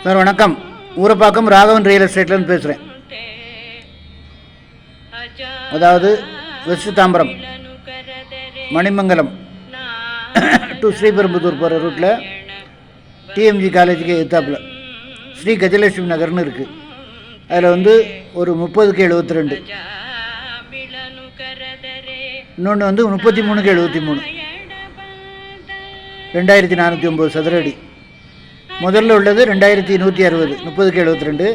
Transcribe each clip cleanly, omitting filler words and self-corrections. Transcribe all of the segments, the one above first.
Sir வணக்கம். Urapakkam Raghavan real எஸ்டேட்லேருந்து பேசுகிறேன். அதாவது வெஸ்ட் தாம்பரம் மணிமங்கலம் டு ஸ்ரீபெரும்புதூர் போகிற ரூட்டில் டிஎம்ஜி காலேஜுக்கு எதிர்த்தாப்பில் ஸ்ரீ கஜலட்சுமி நகர்னு இருக்குது. அதில் ஒரு 30க்கு 72, இன்னொன்று 33க்கு 73, 2409 சதுர அடி. முதல்ல உள்ளது 2160, 30க்கு 72.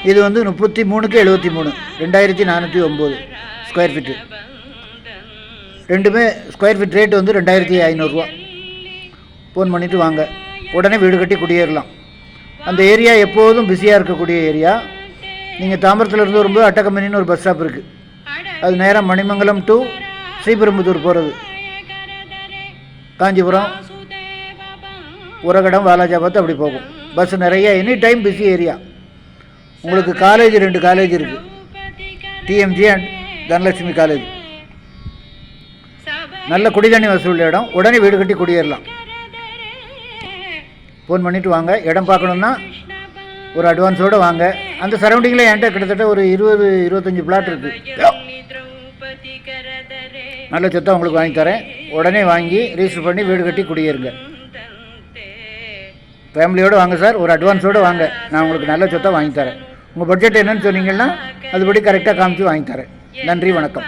இது 33க்கு 73, 2409 ஸ்கொயர் ஃபீட்டு. ரெண்டுமே ஸ்கொயர் ஃபீட் ரேட்டு 2500 ரூபா. ஃபோன் பண்ணிவிட்டு வாங்க, உடனே வீடு கட்டி குடியேறலாம். அந்த ஏரியா எப்போதும் பிஸியாக இருக்கக்கூடிய ஏரியா. நீங்கள் தாம்பரத்தில் இருந்து வரும்போது அட்டகம்பெனின்னு ஒரு பஸ் ஸ்டாப் இருக்குது. அது நேராக மணிமங்கலம் டு ஸ்ரீபெரும்புதூர் போகிறது. காஞ்சிபுரம், உரகடம், வாலாஜாபாத் அப்படி போகும். பஸ் நிறைய, எனி டைம் பிஸி ஏரியா. உங்களுக்கு காலேஜ் 2 காலேஜ் இருக்குது, டிஎம்ஜி அண்ட் தனலட்சுமி காலேஜ். நல்ல குடிதண்ணி வசூல் இடம். உடனே வீடு கட்டி குடியேறலாம். ஃபோன் பண்ணிவிட்டு வாங்க. இடம் பார்க்கணுன்னா ஒரு அட்வான்ஸோடு வாங்க. அந்த சரௌண்டிங்கில் என்கிட்ட கிட்டத்தட்ட ஒரு 20-25 பிளாட் இருக்குது. நல்ல சொத்தை உங்களுக்கு வாங்கி தரேன். உடனே வாங்கி ரிஜிஸ்டர் பண்ணி வீடு கட்டி குடியேறுங்க. ஃபேமிலியோடு வாங்க சார். ஒரு அட்வான்ஸோடு வாங்க. நான் உங்களுக்கு நல்ல சொத்தை வாங்கி தரேன். உங்கள் பட்ஜெட் என்னன்னு சொன்னீங்கன்னா அதுபடி கரெக்டாக காமிச்சு வாங்கி தரேன். நன்றி, வணக்கம்.